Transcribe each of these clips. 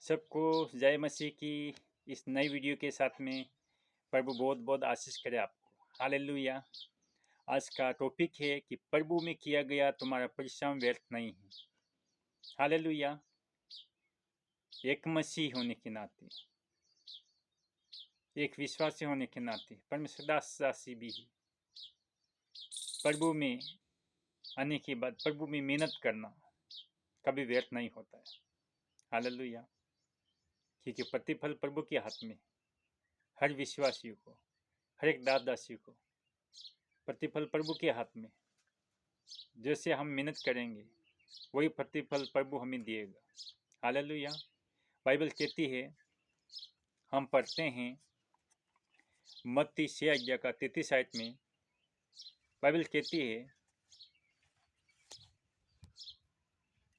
सबको जय मसीह की इस नई वीडियो के साथ में प्रभु बहुत बहुत आशीष करे आपको। हालेलुया। आज का टॉपिक है कि प्रभु में किया गया तुम्हारा परिश्रम व्यर्थ नहीं है। हालेलुया। एक मसीह होने के नाते, एक विश्वासी होने के नाते परमेश्वर दासी भी है। प्रभु में आने के बाद प्रभु में मेहनत करना कभी व्यर्थ नहीं होता है। हालेलुया। क्योंकि प्रतिफल प्रभु के हाथ में, हर विश्वासी को, हर एक दासी को प्रतिफल प्रभु के हाथ में। जैसे हम मेहनत करेंगे वही प्रतिफल प्रभु हमें दिएगा। हालेलुया। बाइबल कहती है, हम पढ़ते हैं मत्ती 6:33 में। बाइबल कहती है,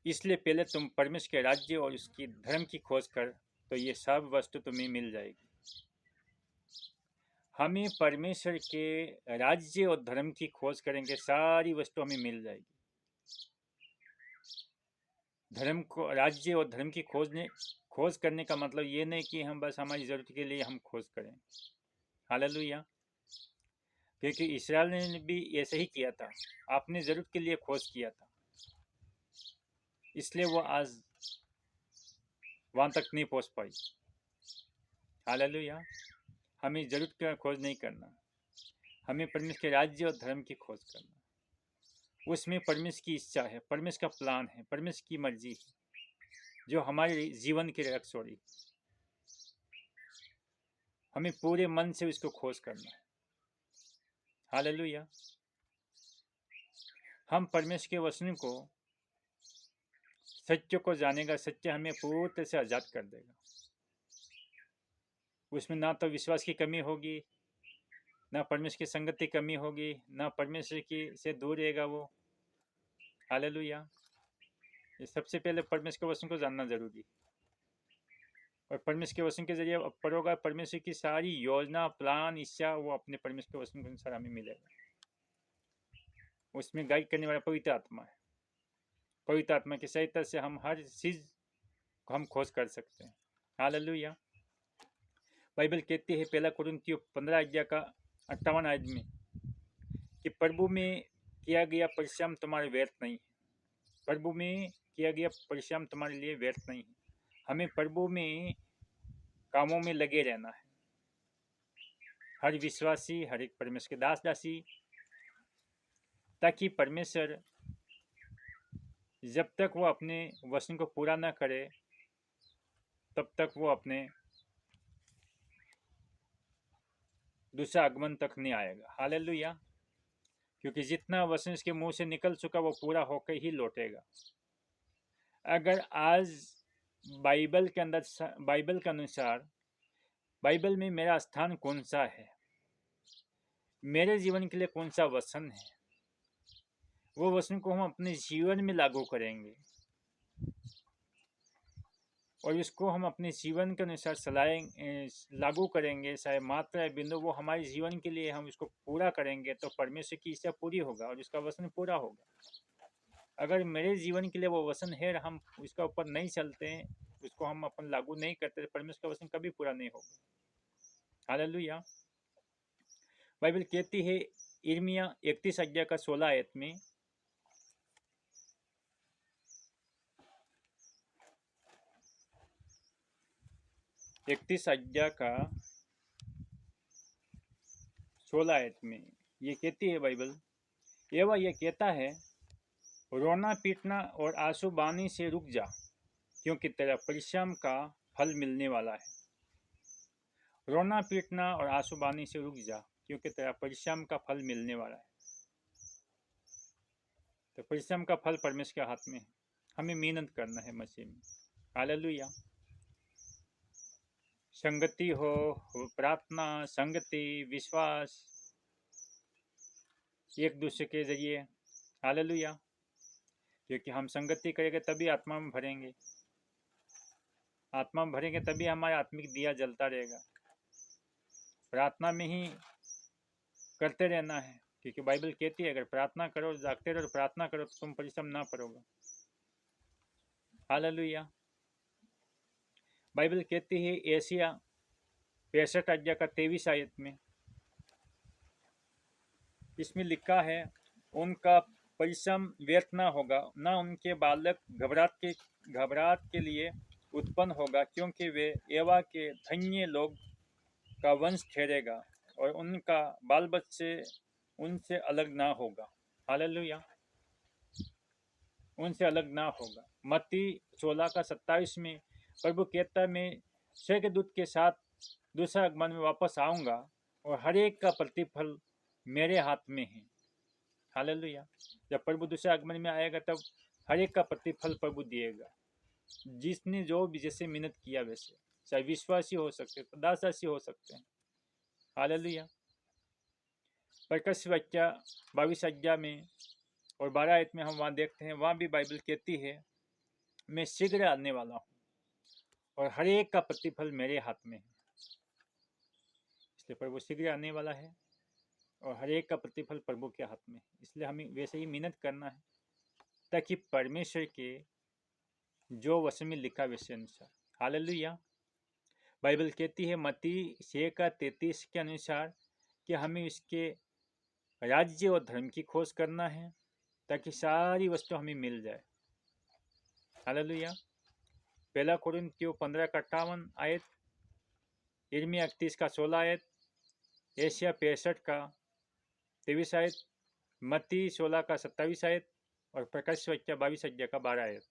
इसलिए पहले तुम परमेश्वर के राज्य और उसकी धर्म की खोज कर, तो ये सब वस्तु तुम्हें मिल जाएगी। हमें परमेश्वर के राज्य और धर्म की खोज करेंगे, सारी वस्तु हमें मिल जाएगी। धर्म को, राज्य और धर्म की खोज करने का मतलब ये नहीं कि हम बस हमारी जरूरत के लिए हम खोज करें। हालेलुया। क्योंकि इस्राएल ने भी ऐसे ही किया था, अपनी जरूरत के लिए खोज किया था, इसलिए वो आज वहां तक नहीं पहुंच पाई। हालेलुया। हमें जरूरत का खोज नहीं करना, हमें परमेश्वर के राज्य और धर्म की खोज करना। उसमें परमेश्वर की इच्छा है, परमेश्वर का प्लान है, परमेश्वर की मर्जी है, जो हमारे जीवन के रक्षोड़ी। हमें पूरे मन से उसको खोज करना है। हालेलुया। हम परमेश्वर के वचन को, सत्य को जानेगा, सत्य हमें पूरी तरह से आजाद कर देगा। उसमें ना तो विश्वास की कमी होगी, ना परमेश्वर की संगत की कमी होगी, ना परमेश्वर की से दूर रहेगा वो। हालेलुया। ये सबसे पहले परमेश्वर के वचन को जानना जरूरी, और परमेश्वर के वचन के जरिए पढ़ोगा, परमेश्वर की सारी योजना, प्लान, इच्छा वो अपने परमेश्वर के वचन के अनुसार हमें मिलेगा। उसमें गाइड करने वाला पवित्र आत्मा है। पवित्र आत्मा की सहायता से हम हर चीज को हम खोज कर सकते हैं। हालेलुया। बाइबल कहती है, पहला कुरिन्थियों 15:58 में, कि प्रभु में किया गया परिश्रम तुम्हारे व्यर्थ नहीं है। प्रभु में किया गया परिश्रम तुम्हारे लिए व्यर्थ नहीं है। हमें प्रभु में कामों में लगे रहना है। हर विश्वासी, हर एक परमेश्वर के दास दासी, ताकि परमेश्वर जब तक वो अपने वचन को पूरा ना करे, तब तक वो अपने दूसरा आगमन तक नहीं आएगा। हालेलुया। क्योंकि जितना वचन इसके मुंह से निकल चुका वो पूरा होकर ही लौटेगा। अगर आज बाइबल के अंदर, बाइबल के अनुसार, बाइबल में मेरा स्थान कौन सा है, मेरे जीवन के लिए कौन सा वचन है, वो वचन को हम अपने जीवन में लागू करेंगे और इसको हम अपने जीवन के अनुसार लागू करेंगे, चाहे मात्रा या बिंदु, वो हमारे जीवन के लिए हम इसको पूरा करेंगे, तो परमेश्वर की इच्छा पूरी होगा और इसका वचन पूरा होगा। अगर मेरे जीवन के लिए वो वचन है और हम उसका ऊपर नहीं चलते हैं, उसको हम अपन लागू नहीं करते, तो परमेश्वर का वचन कभी पूरा नहीं होगा। हालेलुया। बाइबल कहती है यिर्मयाह 31:16 में, (31:16) में ये कहती है बाइबल, एवं ये कहता है, रोना पीटना और आंसू बहाने से रुक जा, क्योंकि तेरा परिश्रम का फल मिलने वाला है। रोना पीटना और आंसू बहाने से रुक जा, क्योंकि तेरा परिश्रम का फल मिलने वाला है। तो परिश्रम का फल परमेश्वर के हाथ में है। हमें मेहनत करना है मसीह में। हालेलुया। संगति हो, प्रार्थना, संगति, विश्वास, एक दूसरे के जरिए। हालेलुया। क्योंकि हम संगति करेंगे तभी आत्मा में भरेंगे, आत्मा में भरेंगे तभी हमारा आत्मिक दिया जलता रहेगा। प्रार्थना में ही करते रहना है, क्योंकि बाइबल कहती है, अगर प्रार्थना करो, जागते रहो, प्रार्थना करो, तो तुम परिश्रम ना करोगे। हालेलुया। बाइबल कहती है एशिया 65 अध्याय का 23 आयत में, इसमें लिखा है, उनका परिश्रम व्यर्थ ना होगा, ना उनके बालक घबराहट के लिए उत्पन्न होगा, क्योंकि वे एवा के धन्य लोग का वंश ठहरेगा और उनका बाल बच्चे उनसे अलग ना होगा। हालेलुया, उनसे अलग ना होगा। मत्ती 16 का 27 में प्रभु कहता है, मैं स्वर्गदूत के साथ दूसरा आगमन में वापस आऊंगा और हर एक का प्रतिफल मेरे हाथ में है। हालेलुया, जब प्रभु दूसरे आगमन में आएगा तब हर एक का प्रतिफल प्रभु दिएगा, जिसने जो भी जैसे मेहनत किया वैसे, चाहे विश्वासी हो सकते हैं, दासदासी हो सकते हैं। हालेलुया। प्रकाशित वाक्य 22 अध्याय में और 12 आयत में हम वहाँ देखते हैं, वहाँ भी बाइबल कहती है, मैं शीघ्र आने वाला हूँ और हर एक का प्रतिफल मेरे हाथ में है। इसलिए प्रभु शीघ्र आने वाला है और हर एक का प्रतिफल प्रभु के हाथ में है। इसलिए हमें वैसे ही मेहनत करना है ताकि परमेश्वर के जो वचन में लिखा वैसे अनुसार। हालेलुया। बाइबल कहती है मत्ती 6 का 33 के अनुसार कि हमें इसके राज्य और धर्म की खोज करना है ताकि सारी वस्तु हमें मिल जाए। हालेलुया। पहला कोरिन्थियों 15 का 58 आयत, यिर्मयाह 31 का 16 आयत, एशिया 65 का 23 आयत, मत्ती 16 का 27 आयत और प्रकाशित वाक्य 22 अध्याय का 12 आयत।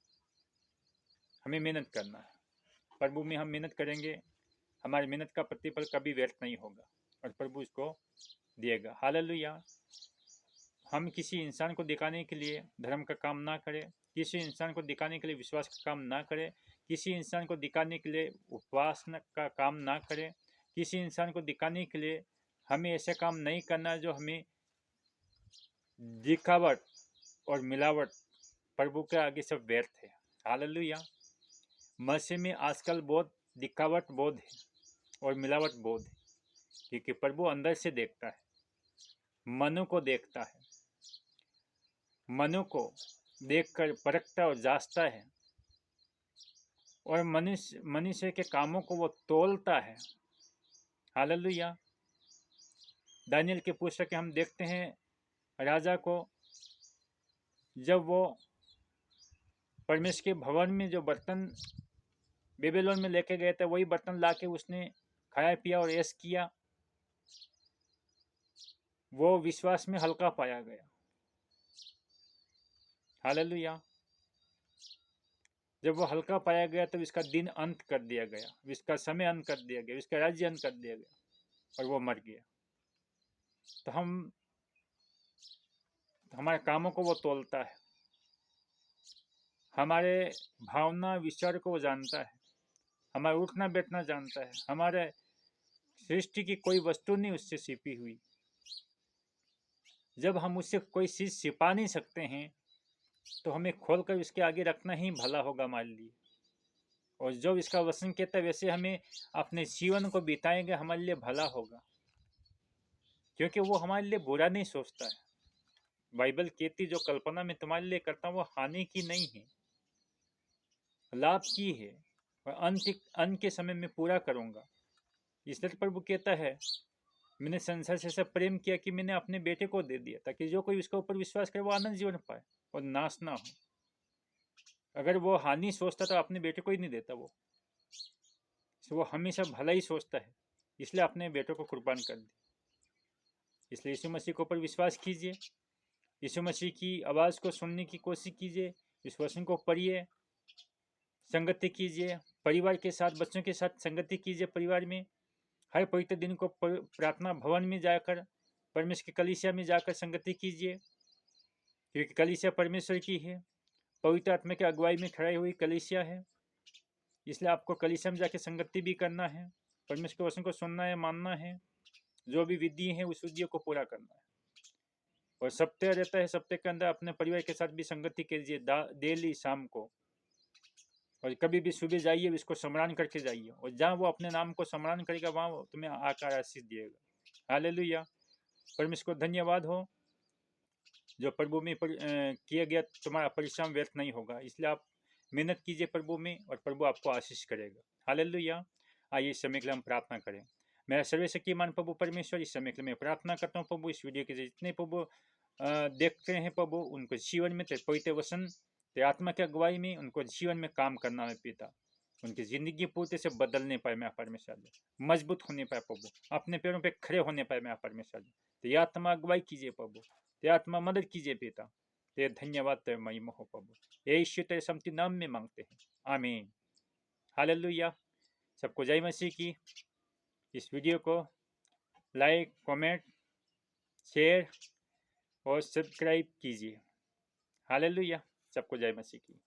हमें मेहनत करना है। प्रभु में हम मेहनत करेंगे, हमारी मेहनत का प्रतिफल कभी व्यर्थ नहीं होगा और प्रभु इसको दिएगा। हालेलुया। हम किसी इंसान को दिखाने के लिए धर्म का काम ना करें, किसी इंसान को दिखाने के लिए विश्वास का काम ना करें, किसी इंसान को दिखाने के लिए उपवास का काम ना करें, किसी इंसान को दिखाने के लिए हमें ऐसे काम नहीं करना जो हमें दिखावट और मिलावट, प्रभु के आगे सब व्यर्थ है। हालेलुया। मसीह में आजकल बहुत दिखावट बहुत है और मिलावट बहुत है, क्योंकि प्रभु अंदर से देखता है, मनु को देखता है, मनु को देखकर परखता और जांचता है और मनुष्य के कामों को वो तोलता है। हालेलुया। दानियल के पुस्तक हम देखते हैं, राजा को जब वो परमेश्वर के भवन में जो बर्तन बेबीलोन में लेके गए थे, वही बर्तन लाके उसने खाया पिया और ऐश किया, वो विश्वास में हल्का पाया गया। हालेलुया। जब वो हल्का पाया गया तो इसका दिन अंत कर दिया गया, इसका समय अंत कर दिया गया, इसका राज्य अंत कर दिया गया और वो मर गया। तो हमारे कामों को वो तोलता है, हमारे भावना विचार को वो जानता है, हमारा उठना बैठना जानता है, हमारे सृष्टि की कोई वस्तु नहीं उससे छिपी हुई। जब हम उससे कोई चीज छिपा नहीं सकते हैं तो हमें खोलकर इसके आगे रखना ही भला होगा हमारे लिए। और जब इसका वचन कहता है वैसे हमें अपने जीवन को बिताएंगे, हमारे लिए भला होगा, क्योंकि वो हमारे लिए बुरा नहीं सोचता है। बाइबल कहती जो कल्पना मैं तुम्हारे लिए करता हूँ वो हानि की नहीं है, लाभ की है, और अंत के समय में पूरा करूंगा। इसलिए प्रभु कहता है, मैंने संसार से ऐसा प्रेम किया कि मैंने अपने बेटे को दे दिया ताकि जो कोई उसके ऊपर विश्वास करे वो आनंद जीवन पाए और नाश ना हो। अगर वो हानि सोचता तो अपने बेटे को ही नहीं देता, वो हमेशा भला ही सोचता है, इसलिए अपने बेटे को कुर्बान कर दिया। इसलिए यीशु मसीह के ऊपर विश्वास कीजिए, यीशु मसीह की आवाज़ को सुनने की कोशिश कीजिए, इस वचन को पढ़िए, संगति कीजिए, परिवार के साथ बच्चों के साथ संगति कीजिए। परिवार में हर पवित्र दिन को प्रार्थना भवन में जाकर, परमेश्वर की कलीसिया में जाकर संगति कीजिए, क्योंकि कलीसिया परमेश्वर की है, पवित्र आत्मा की अगुवाई में खड़ी हुई कलीसिया है। इसलिए आपको कलीसिया में जाकर संगति भी करना है, परमेश्वर के वचन को सुनना है, मानना है, जो भी विधि है उस विधि को पूरा करना है। और सप्ताह रहता है, सप्ताह के अंदर अपने परिवार के साथ भी संगति कीजिए डेली शाम को, और कभी भी सुबह जाइए, इसको स्मरण करके जाइए, और जहाँ वो अपने नाम को स्मरण करेगा वहाँ वो तुम्हें आकार आशीष दिएगा। हालेलुया। परमेश्वर को धन्यवाद हो जो प्रभु में किया गया तुम्हारा परिश्रम व्यर्थ नहीं होगा। इसलिए आप मेहनत कीजिए प्रभु में और प्रभु आपको आशीष करेगा। हालेलुया। आइए इस समय के लिए हम प्रार्थना करें। मेरा सर्वशक्तिमान प्रभु परमेश्वर, इस समय के लिए मैं प्रार्थना करता हूँ प्रभु, इस वीडियो के जितने प्रभु देखते हैं प्रभु, उनको जीवन में तेरे पवित्र वचन, तेरे आत्मा की अगुवाई में उनको जीवन में काम करना है पिता। उनकी जिंदगी पूर्ति से बदलने पाए मैं परमेश्वर, मजबूत होने पाए प्रभु, अपने पैरों पे खड़े होने पाए मैं परमेश्वर। तेरी आत्मा अगुवाई कीजिए प्रभु, तेरी आत्मा मदद कीजिए पिता। तेरे धन्यवाद, तेरे महिमा हो प्रभु, यीशु तेरे समती नाम में मांगते हैं, आमीन। हालेलुया। सबको जय मसीह की। इस वीडियो को लाइक, कमेंट, शेयर और सब्सक्राइब कीजिए। हालेलुया। सबको जय मसीह की।